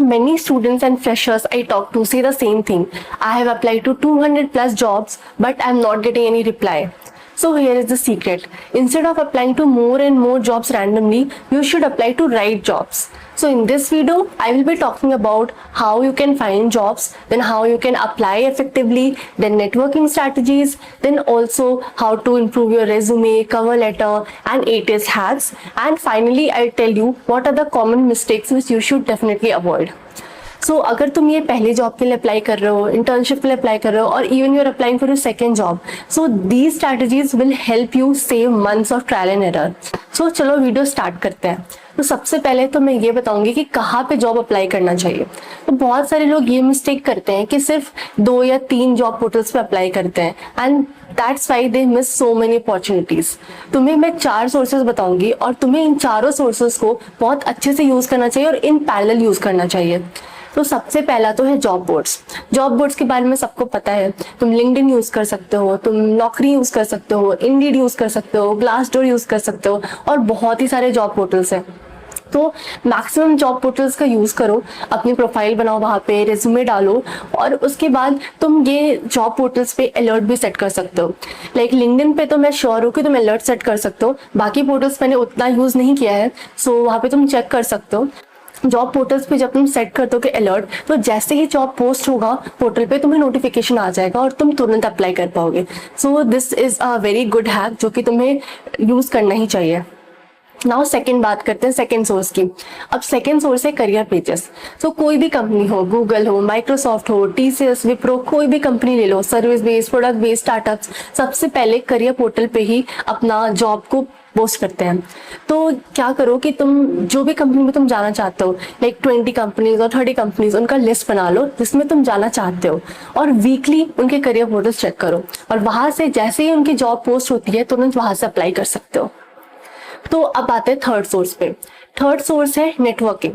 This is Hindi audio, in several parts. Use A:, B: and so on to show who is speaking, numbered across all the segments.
A: Many students and freshers I talk to say the same thing. I have applied to 200 plus jobs, but I'm not getting any reply. So here is the secret. Instead of applying to more and more jobs randomly, you should apply to right jobs. So in this video, I will be talking about how you can find jobs, then how you can apply effectively, then networking strategies, then also how to improve your resume, cover letter, and ATS hacks. And finally, I'll tell you what are the common mistakes which you should definitely avoid. सो अगर तुम ये पहले जॉब के लिए अप्लाई कर रहे हो, इंटर्नशिप के लिए अप्लाई कर रहे हो, और even you are applying for your second job, so these strategies will help you save months of trial and error. So चलो वीडियो स्टार्ट करते हैं. तो सबसे पहले तो मैं ये बताऊंगी कि कहाँ पे जॉब अप्लाई करना चाहिए. तो बहुत सारे लोग ये मिस्टेक करते हैं कि सिर्फ 2 या 3 जॉब पोर्टल्स पे अप्लाई करते हैं, and that's why they miss so many opportunities. तुम्हें मैं 4 सोर्सेज बताऊंगी और तुम्हें इन चारों सोर्सेज को बहुत अच्छे से यूज करना चाहिए और इन पैरेलल यूज करना चाहिए. तो सबसे पहला तो है जॉब बोर्ड्स. जॉब बोर्ड्स के बारे में सबको पता है. तुम लिंक्डइन यूज कर सकते हो, तुम नौकरी यूज कर सकते हो, इंडीड यूज कर सकते हो, ग्लासडोर यूज कर सकते हो, और बहुत ही सारे जॉब पोर्टल्स हैं. तो मैक्सिमम जॉब पोर्टल्स का यूज करो, अपनी प्रोफाइल बनाओ, वहाँ पे रेज्यूमे डालो, और उसके बाद तुम ये जॉब पोर्टल्स पे अलर्ट भी सेट कर सकते हो. लाइक लिंक्डइन पे तो मैं श्योर हूँ कि तुम अलर्ट सेट कर सकते हो. बाकी पोर्टल्स मैंने उतना यूज नहीं किया है, सो वहाँ पे तुम चेक कर सकते हो. जॉब पोर्टल्स पे जब तुम सेट करते हो कि अलर्ट, तो जैसे ही जॉब पोस्ट होगा पोर्टल पे तुम्हें नोटिफिकेशन आ जाएगा और तुम तुरंत अप्लाई कर पाओगे. So this is a very good hack जो कि तुम्हें यूज करना ही चाहिए. नाउ सेकेंड बात करते हैं सेकेंड सोर्स की. अब सेकेंड सोर्स है करियर पेजेस. तो कोई भी कंपनी हो, गूगल हो, माइक्रोसॉफ्ट हो, TCS, विप्रो, कोई भी कंपनी ले लो, service based, product based startups, सबसे पहले करियर पोर्टल पे ही अपना जॉब को पोस्ट करते हैं. तो क्या करो कि तुम जो भी कंपनी में तुम जाना चाहते हो, लाइक 20 कंपनीज और 30 कंपनीज, उनका लिस्ट बना लो जिसमें तुम जाना चाहते हो, और वीकली उनके करियर पोर्टल्स चेक करो, और वहां से जैसे ही उनकी जॉब पोस्ट होती है तुरंत वहां से अप्लाई कर सकते हो. तो अब आते हैं थर्ड सोर्स पे. थर्ड सोर्स है नेटवर्किंग.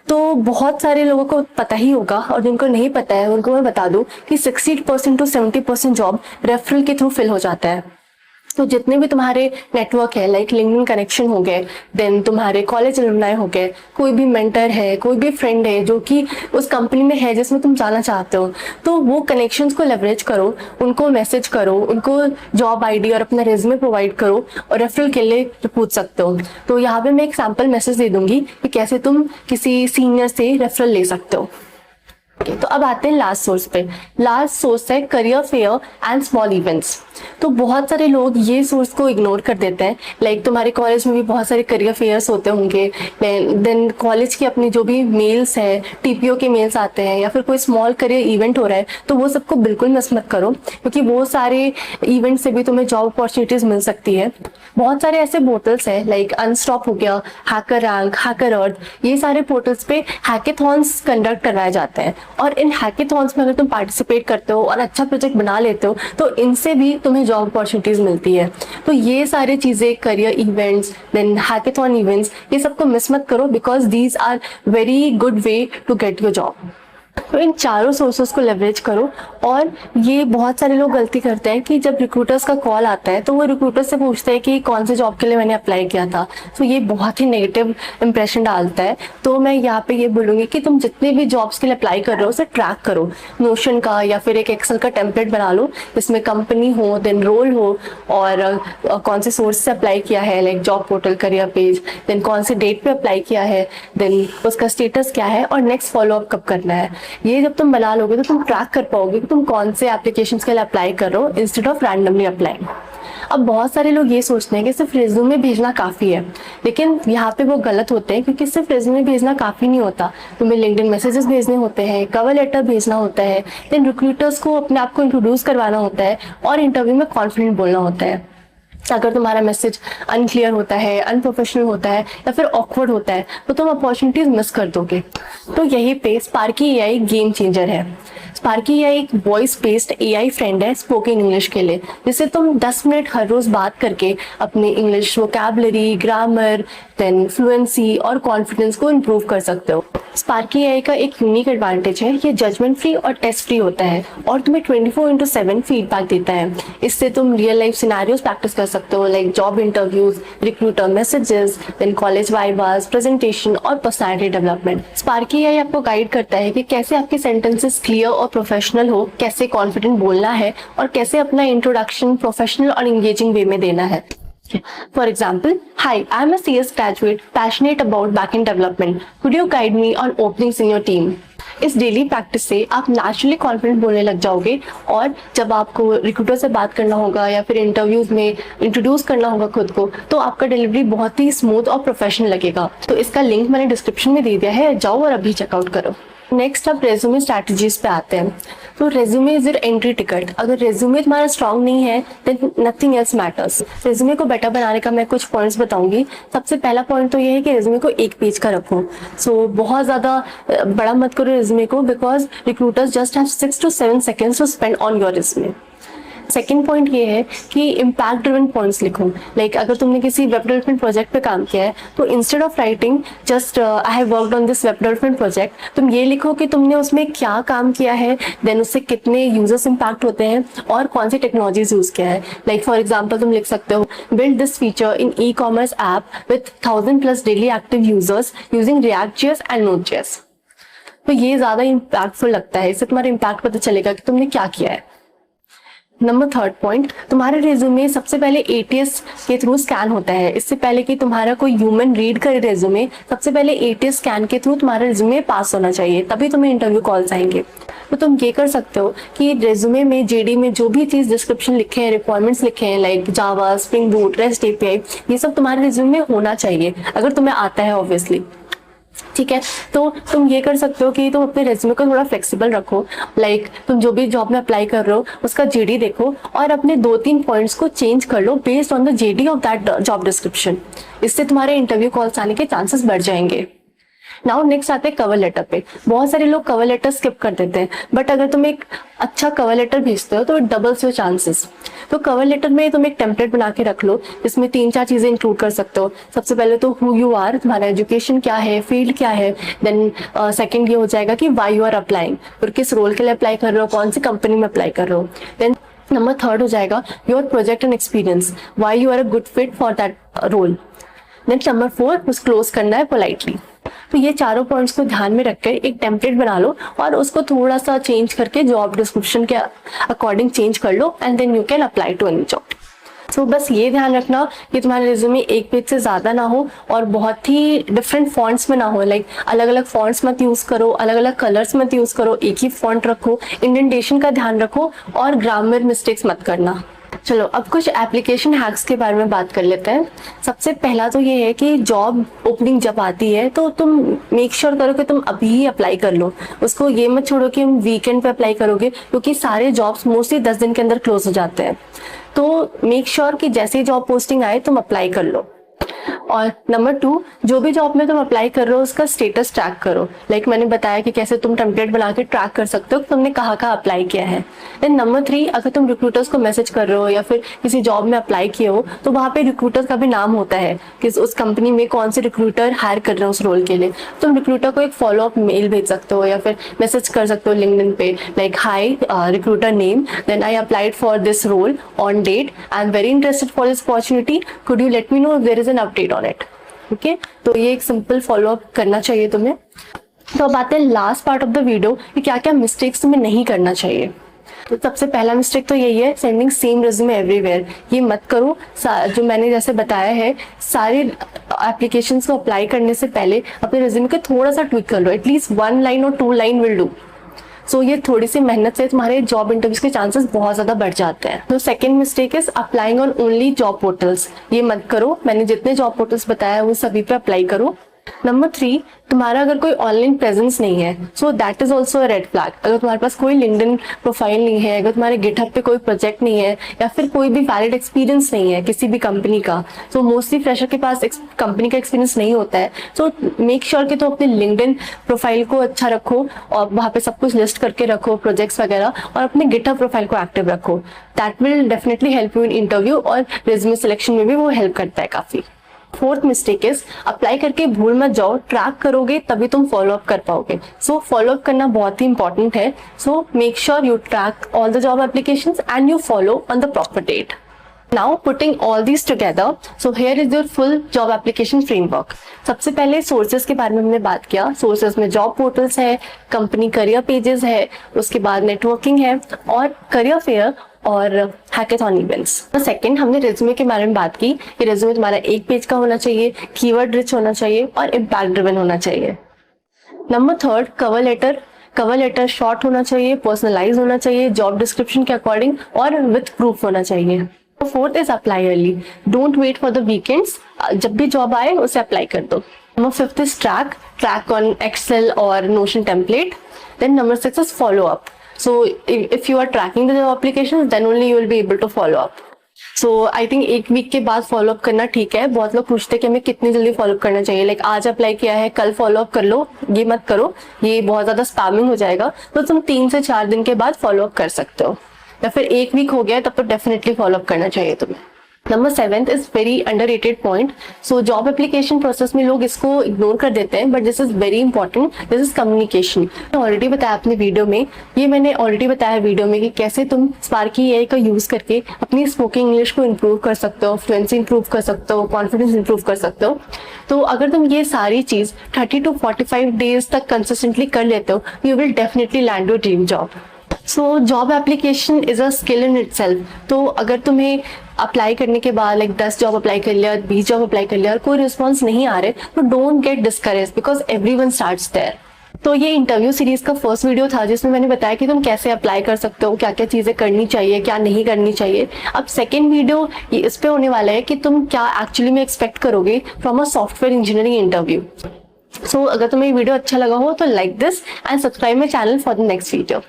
A: तो बहुत सारे लोगों को पता ही होगा, और जिनको नहीं पता है उनको मैं बता दूं कि 60% to 70% जॉब रेफरल के थ्रू फिल हो जाता है. तो जितने भी तुम्हारे नेटवर्क है, लाइक लिंक्डइन कनेक्शन हो गए, देन तुम्हारे कॉलेज अलुमनाई हो गए, कोई भी मेंटर है, कोई भी फ्रेंड है जो कि उस कंपनी में है जिसमें तुम जाना चाहते हो, तो वो कनेक्शंस को लेवरेज करो, उनको मैसेज करो, उनको जॉब आईडी और अपना रेज्यूमे प्रोवाइड करो, और रेफरल के लिए पूछ सकते हो. तो यहाँ पे मैं एक सैम्पल मैसेज दे दूंगी कि कैसे तुम किसी सीनियर से रेफरल ले सकते हो. तो अब आते हैं लास्ट सोर्स पे. लास्ट सोर्स है career fair and small events. तो बहुत सारे लोग ये सोर्स को इग्नोर कर देते हैं. लाइक तुम्हारे कॉलेज में भी बहुत सारे करियर फेयर्स होते होंगे, देन कॉलेज की अपनी जो भी मेल्स है, TPO के मेल्स आते हैं, या फिर कोई स्मॉल करियर इवेंट हो रहा है, तो वो सबको बिल्कुल मिस मत करो, क्योंकि वो सारे इवेंट से भी तुम्हें जॉब अपॉर्चुनिटीज मिल सकती है. बहुत सारे ऐसे पोर्टल्स हैं, लाइक अनस्टॉप हो गया, हैकर रैंक, हैकर अर्थ, ये सारे पोर्टल्स पे हैकेथॉन्स कंडक्ट करवाए जाते हैं, और इन हैकेथॉन्स में अगर तुम पार्टिसिपेट करते हो और अच्छा प्रोजेक्ट बना लेते हो तो इनसे भी तुम्हें जॉब अपॉर्चुनिटीज मिलती है. तो ये सारी चीजें, career events, then hackathon events, ये सबको मिस मत करो, because these are very good way to get your job. तो इन चारों सोर्सेस को लेवरेज करो. और ये बहुत सारे लोग गलती करते हैं कि जब रिक्रूटर्स का कॉल आता है तो वो रिक्रूटर से पूछते हैं कि कौन से जॉब के लिए मैंने अप्लाई किया था. तो ये बहुत ही नेगेटिव इंप्रेशन डालता है. तो मैं यहाँ पे ये बोलूँगी कि तुम जितने भी जॉब्स के लिए अप्लाई कर रहे हो उसे ट्रैक करो. नोशन का या फिर एक एक्सेल का टेम्पलेट बना लो, जिसमें कंपनी हो, देन रोल हो, और कौन से सोर्स से अप्लाई किया है, like job portal, career page, then कौन से डेट पे अप्लाई किया है, देन उसका स्टेटस क्या है, और नेक्स्ट फॉलोअप कब करना है. ये जब तुम बना लोगे तो तुम ट्रैक कर पाओगे कि तुम कौन से एप्लीकेशंस के लिए अप्लाई कर रहे हो, इंस्टेड ऑफ रैंडमली अप्लाइंग. अब बहुत सारे लोग ये सोचते हैं कि सिर्फ रेज्यूमे भेजना काफी है, लेकिन यहाँ पे वो गलत होते हैं, क्योंकि सिर्फ रेज्यूमे भेजना काफी नहीं होता. तुम्हें लिंक्डइन मैसेजेस भेजने होते हैं, कवर लेटर भेजना होता है, देन रिक्रूटर्स को अपने आप को इंट्रोड्यूस करवाना होता है, और इंटरव्यू में कॉन्फिडेंट बोलना होता है. अगर तुम्हारा मैसेज अनक्लियर होता है, अनप्रोफेशनल होता है, या फिर ऑकवर्ड होता है, तो तुम अपॉर्चुनिटीज मिस कर दोगे. तो यही पे स्पार्की AI गेम चेंजर है. स्पार्की AI एक वॉइस बेस्ड AI फ्रेंड है स्पोकन इंग्लिश के लिए, जिससे तुम 10 मिनट हर रोज बात करके अपनी English vocabulary, grammar, then fluency और कॉन्फिडेंस को इम्प्रूव कर सकते हो. स्पार्की एआई का एक यूनिक एडवांटेज है, ये जजमेंट फ्री और टेस्ट फ्री होता है और तुम्हें 24/7 फीडबैक देता है। इससे तुम रियल लाइफ सिनेरियोज प्रैक्टिस कर सकते हो, like job interviews, recruiter messages, then college vivas, presentation और पर्सनालिटी डेवलपमेंट। स्पार्की एआई आपको गाइड करता है कि कैसे आपके सेंटेंसेस क्लियर और प्रोफेशनल हो, कैसे कॉन्फिडेंट बोलना है और कैसे अपना इंट्रोडक्शन प्रोफेशनल और एंगेजिंग वे में देना है। For example, hi, I'm a CS graduate passionate about backend development. Could you guide me on openings in your team? इस डेली प्रैक्टिस से आप नेचुरली कॉन्फिडेंट बोलने लग जाओगे और जब आपको रिक्रूटर से बात करना होगा या फिर इंटरव्यूज में इंट्रोड्यूस करना होगा खुद को, तो आपका डिलीवरी बहुत ही स्मूथ और प्रोफेशनल लगेगा। तो इसका लिंक मैंने डिस्क्रिप्शन में दे दिया है, जाओ और अभी चेकआउट करो। नेक्स्ट अब रेज्यूमे स्ट्रैटेजीज पे आते हैं। तो resume is your entry ticket. अगर रेज्यूमे तुम्हारा स्ट्रांग नहीं है then nothing else matters. Resume को बेटर बनाने का मैं कुछ पॉइंट्स बताऊंगी। सबसे पहला पॉइंट तो ये है कि रेज्यूमे को एक पेज का रखो। सो बहुत ज्यादा बड़ा मत करो रेज्यूमे को, because recruiters just have 6 to 7 seconds to spend on your resume. Second point ये है कि इम्पैक्ट ड्रिवन पॉइंट्स लिखो। लाइक अगर तुमने किसी वेब डेवलपमेंट प्रोजेक्ट पे काम किया है तो instead of writing just I have worked on this web development project, तुम ये लिखो कि तुमने उसमें क्या काम किया है, देन उससे कितने यूजर्स इम्पैक्ट होते हैं और कौन सी टेक्नोलॉजीज यूज किया है। लाइक फॉर एग्जाम्पल तुम लिख सकते हो, build this feature in e-commerce app with 1000+ daily active users using React.js and Node.js। तो ये ज्यादा इम्पैक्टफुल लगता है, इससे तुम्हारा इम्पैक्ट पता चलेगा कि तुमने क्या किया है। नंबर थर्ड पॉइंट, तुम्हारे रेज्यूमे सबसे पहले ATS के थ्रू स्कैन होता है। इससे पहले कि तुम्हारा कोई ह्यूमन रीड करे रेज्यूमे, सबसे पहले ATS स्कैन के थ्रू तुम्हारा रेज्यूमे पास होना चाहिए, तभी तुम्हें इंटरव्यू कॉल्स आएंगे। तो तुम ये कर सकते हो कि रेज्यूमे में JD में जो भी चीज डिस्क्रिप्शन लिखे हैं, रिक्वायरमेंट्स लिखे हैं, like Java, spring boot, rest API, ये सब तुम्हारे रेज्यूमे में होना चाहिए अगर तुम्हें आता है ऑब्वियसली। ठीक है, तो तुम ये कर सकते हो कि तुम अपने रेज्यूमे को थोड़ा फ्लेक्सिबल रखो। लाइक तुम जो भी जॉब में अप्लाई कर रहे हो उसका JD देखो और अपने 2-3 पॉइंट्स को चेंज कर लो based on the JD of that job description. इससे तुम्हारे इंटरव्यू कॉल्स आने के चांसेस बढ़ जाएंगे। नाउ नेक्स्ट आते हैं कवर लेटर पे। बहुत सारे लोग कवर लेटर स्किप कर देते हैं, बट अगर तुम एक अच्छा कवर लेटर भेजते हो तो इट डबल्स योर चांसेस। तो कवर लेटर में तुम एक टेम्पलेट बना के रख लो, जिसमें 3-4 चीजें इंक्लूड कर सकते हो। सबसे पहले तो हु यू आर, तुम्हारा एजुकेशन क्या है, फील्ड क्या है। देन सेकंड ये हो जाएगा कि व्हाई यू आर अप्लाइंग, और किस रोल के लिए अप्लाई कर रहे हो, कौन सी कंपनी में अप्लाई कर रहे हो। देन नंबर थर्ड हो जाएगा your project and experience, why you are a good fit for that role. Then number 4 उस क्लोज करना है पोलाइटली। तो ये चारों पॉइंट्स को ध्यान में रखकर एक टेम्पलेट बना लो और उसको थोड़ा सा चेंज करके जॉब डिस्क्रिप्शन के अकॉर्डिंग चेंज कर लो and then you can apply to any job. So बस ये ध्यान रखना कि तुम्हारे रिज्यूमे एक पेज से ज्यादा ना हो और बहुत ही डिफरेंट फॉन्ट्स में ना हो। लाइक अलग अलग फॉन्ट्स मत यूज करो, अलग अलग कलर्स मत यूज करो, एक ही फॉन्ट रखो, इंडेंटेशन का ध्यान रखो और ग्रामर मिस्टेक्स मत करना। चलो अब कुछ एप्लीकेशन हैक्स के बारे में बात कर लेते हैं। सबसे पहला तो ये है कि जॉब ओपनिंग जब आती है तो तुम मेक श्योर करो कि तुम अभी ही अप्लाई कर लो। उसको ये मत छोड़ो कि हम वीकेंड पे अप्लाई करोगे, क्योंकि सारे जॉब्स मोस्टली 10 दिन के अंदर क्लोज हो जाते हैं। तो मेक श्योर कि जैसे ही जॉब पोस्टिंग आए तुम अप्लाई कर लो। और नंबर 2, जो भी जॉब में तुम अप्लाई कर रहे हो उसका स्टेटस ट्रैक करो। लाइक मैंने बताया कि कैसे तुम टेम्पलेट बना के ट्रैक कर सकते हो कि तुमने कहाँ अप्लाई किया है। देन नंबर 3, अगर तुम रिक्रूटर्स को मैसेज कर रहे हो या फिर किसी जॉब में अप्लाई किए हो तो वहाँ पे रिक्रूटर का भी नाम होता है कि उस कंपनी में कौन से रिक्रूटर हायर कर रहे हो उस रोल के लिए। तुम रिक्रूटर को एक फॉलोअप मेल भेज सकते हो या फिर मैसेज कर सकते हो लिंक्डइन पे, like hi recruiter name, then I applied for this role on date, I am very interested for this opportunity, could you let me know if there is an update on it. Okay, तो ये एक सिंपल फॉलोअप करना चाहिए तुम्हें। तो अब आते हैं last part of the video कि क्या क्या मिस्टेक्स तुम्हें नहीं करना चाहिए। तो सबसे पहला मिस्टेक तो यही है, सेंडिंग सेम रिज्यूमे एवरीवेयर। ये मत करो। जो मैंने जैसे बताया है, सारे एप्लीकेशंस को अप्लाई करने से पहले अपने रिज्यूमे को थोड़ा सा ट्विक कर लो, एटलीस्ट 1 लाइन और 2 लाइन विल डू। सो ये थोड़ी सी मेहनत से तुम्हारे जॉब इंटरव्यूज के चांसेस बहुत ज्यादा बढ़ जाते हैं। तो second mistake is applying on only job portals. ये मत करो, मैंने जितने जॉब पोर्टल्स बताया वो सभी पे अप्लाई करो। नंबर 3, तुम्हारा अगर कोई ऑनलाइन प्रेजेंस नहीं है, so that is also a red flag. अगर तुम्हारे पास कोई लिंक्डइन प्रोफाइल नहीं है, अगर तुम्हारे गिटहब पे कोई प्रोजेक्ट नहीं है या फिर कोई भी वैलिड एक्सपीरियंस नहीं है किसी भी कंपनी का, तो मोस्टली फ्रेशर के पास कंपनी का एक्सपीरियंस नहीं होता है। सो मेक श्योर कि तुम अपने लिंक्डइन प्रोफाइल को अच्छा रखो और वहाँ पे सब कुछ लिस्ट करके रखो, प्रोजेक्ट्स वगैरह, और अपने गिटहब प्रोफाइल को एक्टिव रखो। That will definitely help you in interview और रिज्यूमे सिलेक्शन में भी वो हेल्प करता है काफी। फोर्थ मिस्टेक इज अप्लाई करके भूल मत जाओ, ट्रैक करोगे तभी तुम फॉलो अप कर पाओगे। सो फॉलो अप करना बहुत ही इंपॉर्टेंट है। So make sure you track all the job applications and you follow on the proper date. Now putting all these together, so here is your full job application framework. सबसे पहले सोर्सेज के बारे में हमने बात किया। सोर्सेज में जॉब पोर्टल्स है, कंपनी करियर पेजेस है, उसके बाद नेटवर्किंग है और करियर फेयर और हैकेथॉन इवेंट्स। सेकंड हमने रिज्यूमे के बारे में बात की कि रिज्यूमे तुम्हारा एक पेज का होना चाहिए, कीवर्ड रिच होना चाहिए और इम्पैक्ट ड्रिवन होना चाहिए। Number third cover letter. Cover letter short होना चाहिए, पर्सनलाइज होना चाहिए, जॉब डिस्क्रिप्शन के अकॉर्डिंग और विथ प्रूफ होना चाहिए। Fourth is apply early, don't wait for the weekends, जब भी जॉब आए उसे अप्लाई कर दो। Number fifth is track on Excel और Notion template. Then number six is follow up. So if you are tracking the job applications then only you will be able to follow up. So I think एक वीक के बाद फॉलो अप करना ठीक है। बहुत लोग पूछते हैं कि हमें कितनी जल्दी फॉलो अप करना चाहिए, लाइक आज अप्लाई किया है कल फॉलो अप कर लो, ये मत करो, ये बहुत ज्यादा स्पैमिंग हो जाएगा। तो तुम 3 से 4 दिन के बाद फॉलो अप कर सकते हो, या फिर 1 वीक हो गया तब तो डेफिनेटली फॉलो अप करना चाहिए तुम्हें। Number 7 is very underrated point. So job application process में लोग इसको इग्नोर कर देते हैं, but this is very important, this is communication. Already बताया अपने वीडियो में, ये मैंने ऑलरेडी बताया वीडियो में कि कैसे तुम स्पार्की एआई का यूज करके अपनी स्पोकिंग इंग्लिश को इम्प्रूव कर सकते हो, फ्लुएंसी इंप्रूव कर सकते हो, कॉन्फिडेंस इंप्रूव कर सकते हो। तो अगर तुम ये सारी चीज 30 to 45 डेज तक कंसिस्टेंटली कर लेते हो, you will definitely land your dream job. So job application is a skill in itself. तो अगर तुम्हें अप्लाई करने के बाद लाइक 10 जॉब अप्लाई कर लिया, 20 जॉब अप्लाई कर लिया और कोई रिस्पॉन्स नहीं आ रहे, तो don't get discourage because everyone starts there. तो ये इंटरव्यू सीरीज का फर्स्ट वीडियो था जिसमें मैंने बताया कि तुम कैसे अप्लाई कर सकते हो, क्या क्या चीजें करनी चाहिए, क्या नहीं करनी चाहिए। अब सेकेंड वीडियो ये इस पे होने वाला है कि तुम क्या एक्चुअली में एक्सपेक्ट करोगे from a software engineering interview. So अगर तुम्हें ये वीडियो अच्छा लगा हो तो like this and subscribe my channel for the next video.